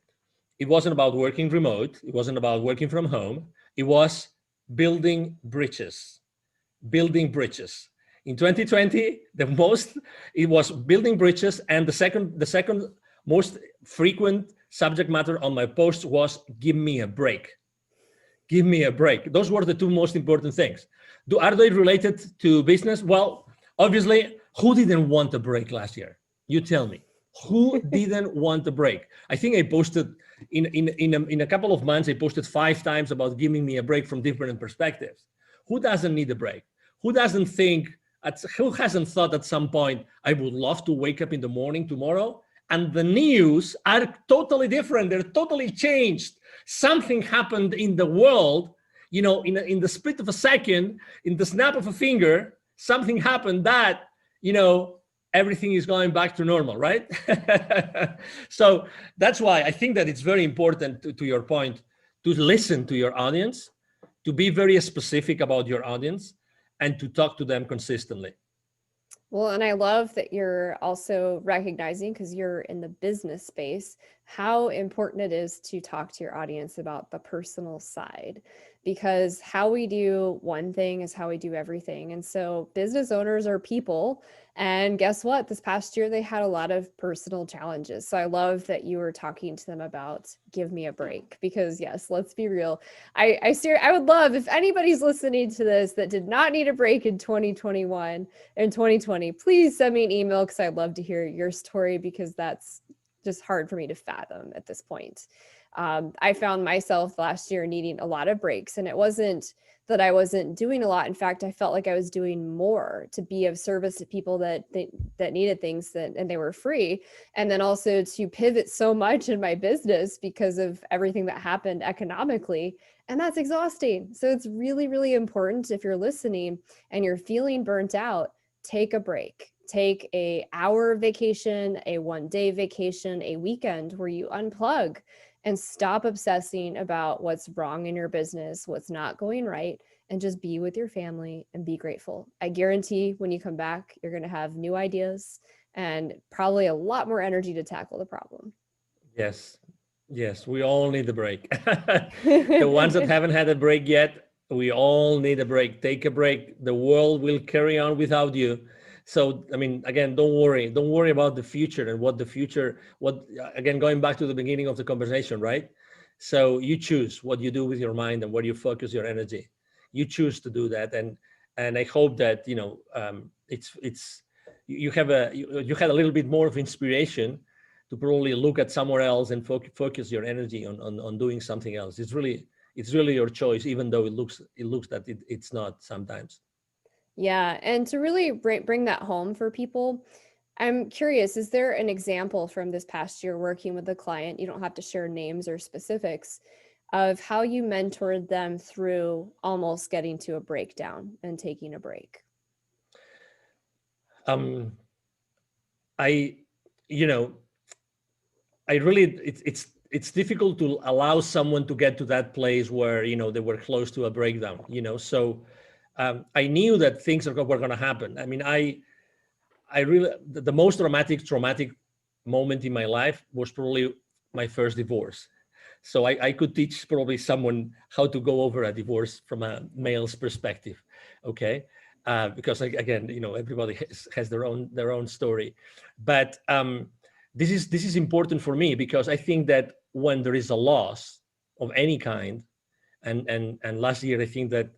it wasn't about working remote. It wasn't about working from home. It was building bridges. In 2020, it was building bridges, and the second most frequent subject matter on my post was give me a break. Give me a break. Those were the two most important things. Are they related to business? Well, obviously, who didn't want a break last year? You tell me. Who didn't want a break? I think I posted in a couple of months, I posted 5 times about giving me a break from different perspectives. Who doesn't need a break? Who hasn't thought at some point, I would love to wake up in the morning tomorrow and the news are totally different. They're totally changed. Something happened in the world, in the split of a second, in the snap of a finger, something happened that, everything is going back to normal, right? So that's why I think that it's very important, to your point, to listen to your audience, to be very specific about your audience, and to talk to them consistently. Well, and I love that you're also recognizing, because you're in the business space, how important it is to talk to your audience about the personal side, because how we do one thing is how we do everything. And so business owners are people. And guess what? This past year, they had a lot of personal challenges. So I love that you were talking to them about give me a break, because yes, let's be real. I would love if anybody's listening to this that did not need a break in 2021 and 2020, please send me an email, because I'd love to hear your story, because that's just hard for me to fathom at this point. I found myself last year needing a lot of breaks, and it wasn't that I wasn't doing a lot. In fact, I felt like I was doing more to be of service to people that needed things, and they were free. And then also to pivot so much in my business because of everything that happened economically. And that's exhausting. So it's really, really important, if you're listening and you're feeling burnt out, take a break. Take an hour vacation, a 1-day vacation, a weekend where you unplug and stop obsessing about what's wrong in your business, what's not going right, and just be with your family and be grateful. I guarantee when you come back, you're going to have new ideas and probably a lot more energy to tackle the problem. Yes, we all need a break. The ones that haven't had a break yet, we all need a break. Take a break. The world will carry on without you. So, again, don't worry about the future and again, going back to the beginning of the conversation, right? So you choose what you do with your mind and where you focus your energy. You choose to do that. And I hope that, you had a little bit more of inspiration to probably look at somewhere else and focus your energy on doing something else. It's really your choice, even though it looks that it's not sometimes. Yeah. And to really bring that home for people, I'm curious, is there an example from this past year working with a client, you don't have to share names or specifics, of how you mentored them through almost getting to a breakdown and taking a break? It's difficult to allow someone to get to that place where, they were close to a breakdown, so I knew that things were going to happen. The most traumatic moment in my life was probably my first divorce. So I could teach probably someone how to go over a divorce from a male's perspective. Okay. Because again, everybody has their own story, but this is important for me, because I think that when there is a loss of any kind, and last year I think that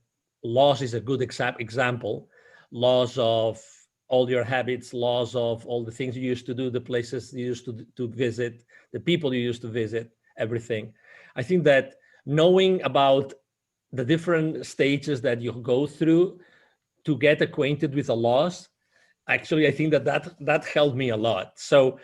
loss is a good example. Loss of all your habits, loss of all the things you used to do, the places you used to visit, the people you used to visit, everything. I think that knowing about the different stages that you go through to get acquainted with a loss, actually, I think that helped me a lot. So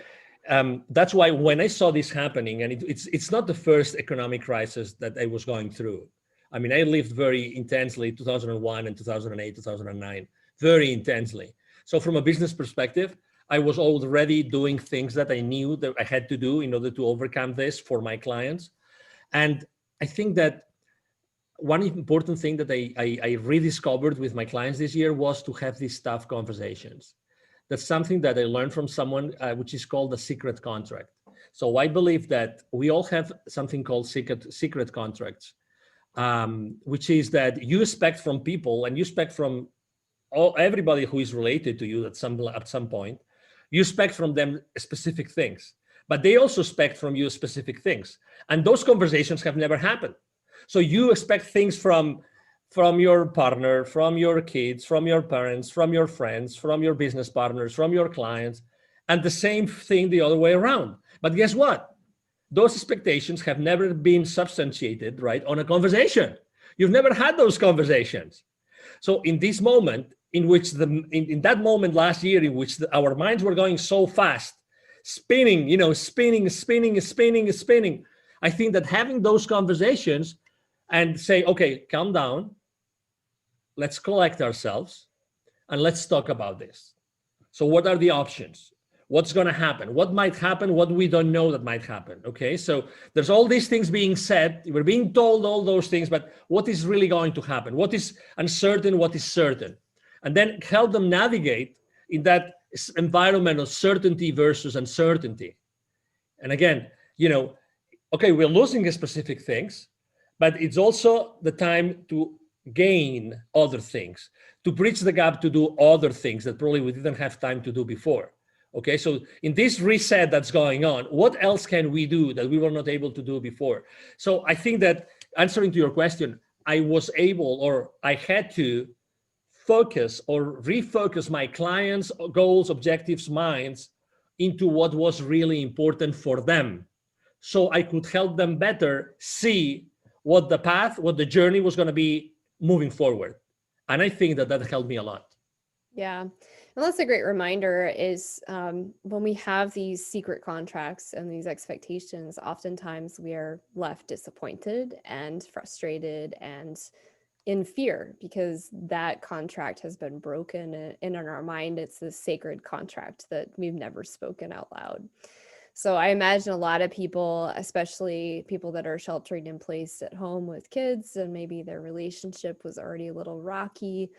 that's why when I saw this happening, and it's not the first economic crisis that I was going through. I lived very intensely 2001 and 2008, 2009, very intensely. So from a business perspective, I was already doing things that I knew that I had to do in order to overcome this for my clients. And I think that one important thing that I rediscovered with my clients this year was to have these tough conversations. That's something that I learned from someone, which is called the secret contract. So I believe that we all have something called secret contracts. Which is that you expect from people, and you expect from everybody who is related to you at some point, you expect from them specific things. but they also expect from you specific things. And those conversations have never happened. So you expect things from your partner, from your kids, from your parents, from your friends, from your business partners, from your clients, and the same thing the other way around. But guess what? Those expectations have never been substantiated, right, on a conversation. You've never had those conversations. So in this moment, in which in that moment last year, in which our minds were going so fast, spinning, spinning. I think that having those conversations and say, okay, calm down, let's collect ourselves, and let's talk about this. So what are the options? What's going to happen? What might happen? What we don't know that might happen. Okay, so there's all these things being said. We're being told all those things, but what is really going to happen? What is uncertain? What is certain? And then help them navigate in that environment of certainty versus uncertainty. And again, okay, we're losing specific things, but it's also the time to gain other things, to bridge the gap, to do other things that probably we didn't have time to do before. Okay, so in this reset that's going on, what else can we do that we were not able to do before? So I think that, answering to your question, I was able, or I had to focus or refocus my clients' goals, objectives, minds into what was really important for them, so I could help them better see what the path, what the journey was going to be moving forward. And I think that helped me a lot. Yeah. And that's a great reminder is when we have these secret contracts and these expectations, oftentimes we are left disappointed and frustrated and in fear because that contract has been broken. And in our mind, it's this sacred contract that we've never spoken out loud. So I imagine a lot of people, especially people that are sheltering in place at home with kids, and maybe their relationship was already a little rocky.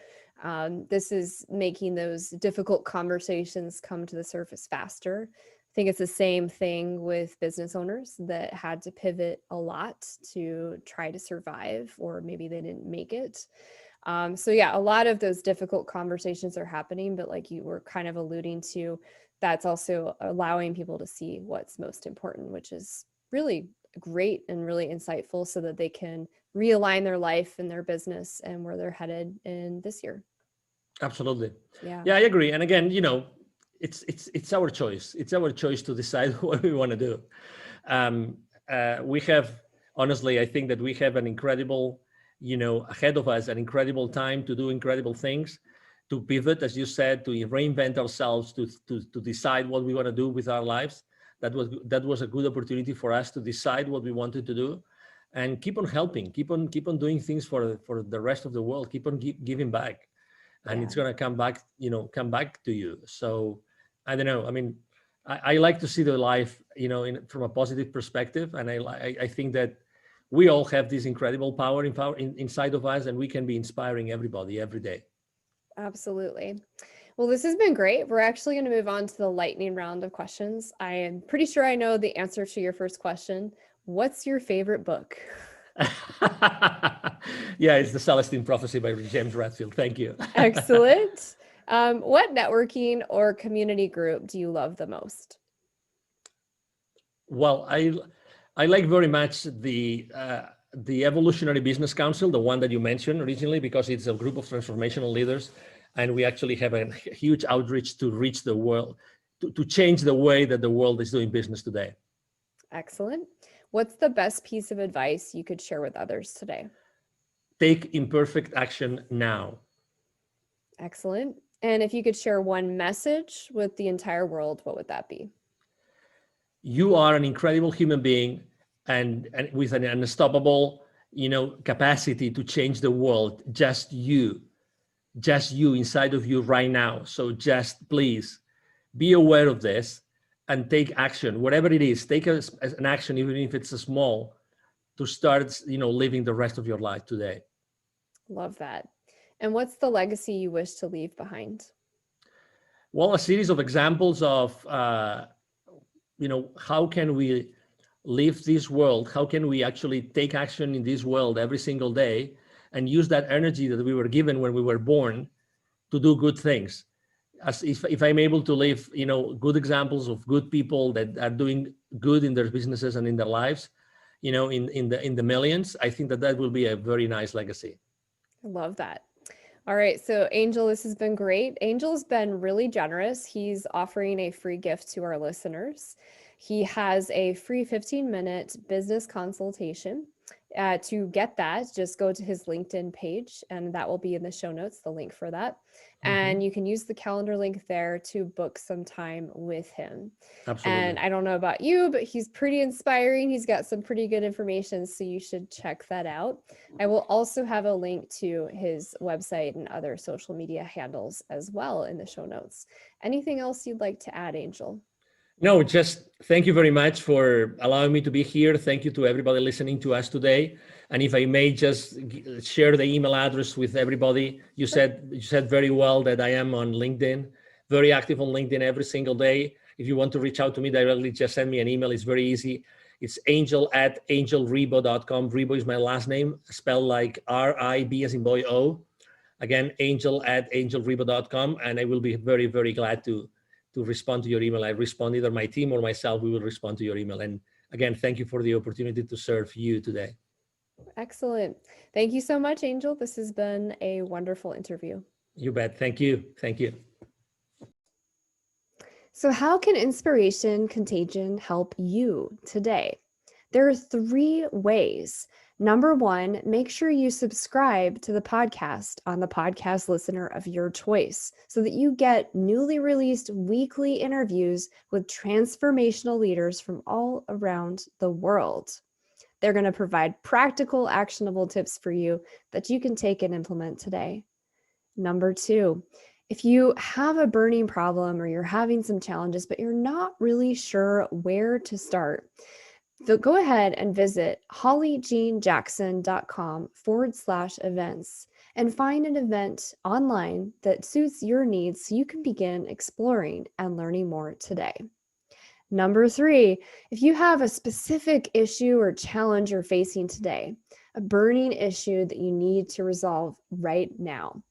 This is making those difficult conversations come to the surface faster. I think it's the same thing with business owners that had to pivot a lot to try to survive, or maybe they didn't make it. So yeah, a lot of those difficult conversations are happening, but like you were kind of alluding to, that's also allowing people to see what's most important, which is really great and really insightful so that they can realign their life and their business and where they're headed in this year. Absolutely. Yeah. Yeah, I agree. And again, it's our choice. It's our choice to decide what we want to do. We have, honestly, I think that we have an incredible, ahead of us, an incredible time to do incredible things, to pivot, as you said, to reinvent ourselves, to decide what we want to do with our lives. That was a good opportunity for us to decide what we wanted to do, and keep on helping, keep on doing things for the rest of the world, keep on giving back, and it's gonna come back to you. So I don't know. I mean, I like to see the life, from a positive perspective, and I think that we all have this incredible power inside of us, and we can be inspiring everybody every day. Absolutely. Well, this has been great. We're actually going to move on to the lightning round of questions. I am pretty sure I know the answer to your first question. What's your favorite book? Yeah, it's The Celestine Prophecy by James Redfield. Thank you. Excellent. What networking or community group do you love the most? Well, I like very much the Evolutionary Business Council, the one that you mentioned originally, because it's a group of transformational leaders, and we actually have a huge outreach to reach the world, to change the way that the world is doing business today. Excellent. What's the best piece of advice you could share with others today? Take imperfect action now. Excellent. And if you could share one message with the entire world, what would that be? You are an incredible human being, and with an unstoppable, capacity to change the world. Just you inside of you right now. So just please be aware of this and take action, whatever it is. Take an action, even if it's a small, to start, living the rest of your life today. Love that. And what's the legacy you wish to leave behind? Well, a series of examples of, how can we live this world? How can we actually take action in this world every single day and use that energy that we were given when we were born to do good things? As if I'm able to live, good examples of good people that are doing good in their businesses and in their lives, in the millions, I think that will be a very nice legacy. I love that. All right, so Angel, this has been great. Angel's been really generous. He's offering a free gift to our listeners. He has a free 15-minute business consultation. To get that, just go to his LinkedIn page, and that will be in the show notes, the link for that. And you can use the calendar link there to book some time with him. Absolutely. And I don't know about you, but he's pretty inspiring. He's got some pretty good information, so you should check that out. I will also have a link to his website and other social media handles as well in the show notes. Anything else you'd like to add, Angel? No, just thank you very much for allowing me to be here. Thank you to everybody listening to us today. And if I may just share the email address with everybody. You said very well that I am on LinkedIn, very active on LinkedIn every single day. If you want to reach out to me directly, just send me an email. It's very easy. It's angel@angelribo.com. Ribo is my last name, spelled like R-I-B as in boy O. Again, angel@angelribo.com. And I will be very, very glad to respond to your email. I respond, either my team or myself, we will respond to your email. And again, thank you for the opportunity to serve you today. Excellent. Thank you so much, Angel. This has been a wonderful interview. You bet. Thank you. Thank you. So how can Inspiration Contagion help you today? There are 3 ways. Number 1, make sure you subscribe to the podcast on the podcast listener of your choice so that you get newly released weekly interviews with transformational leaders from all around the world. They're going to provide practical, actionable tips for you that you can take and implement today. Number 2, if you have a burning problem or you're having some challenges, but you're not really sure where to start, so go ahead and visit hollyjeanjackson.com/events and find an event online that suits your needs so you can begin exploring and learning more today. Number 3, if you have a specific issue or challenge you're facing today, a burning issue that you need to resolve right now.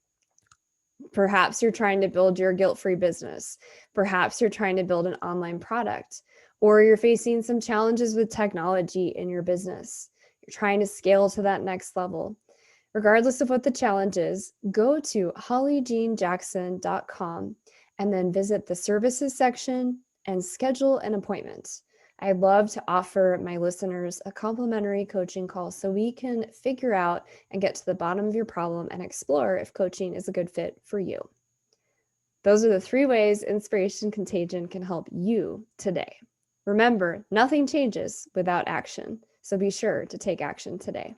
Perhaps you're trying to build your guilt-free business. Perhaps you're trying to build an online product, or you're facing some challenges with technology in your business. You're trying to scale to that next level. Regardless of what the challenge is, go to hollyjeanjackson.com and then visit the services section and schedule an appointment. I'd love to offer my listeners a complimentary coaching call so we can figure out and get to the bottom of your problem and explore if coaching is a good fit for you. Those are the 3 ways Inspiration Contagion can help you today. Remember, nothing changes without action, so be sure to take action today.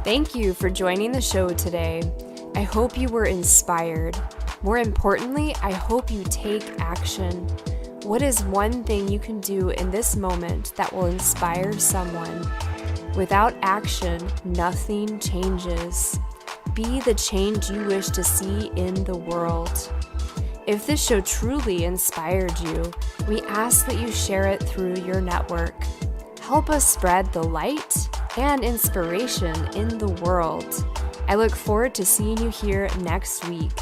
Thank you for joining the show today. I hope you were inspired. More importantly, I hope you take action. What is one thing you can do in this moment that will inspire someone? Without action, nothing changes. Be the change you wish to see in the world. If this show truly inspired you, we ask that you share it through your network. Help us spread the light and inspiration in the world. I look forward to seeing you here next week.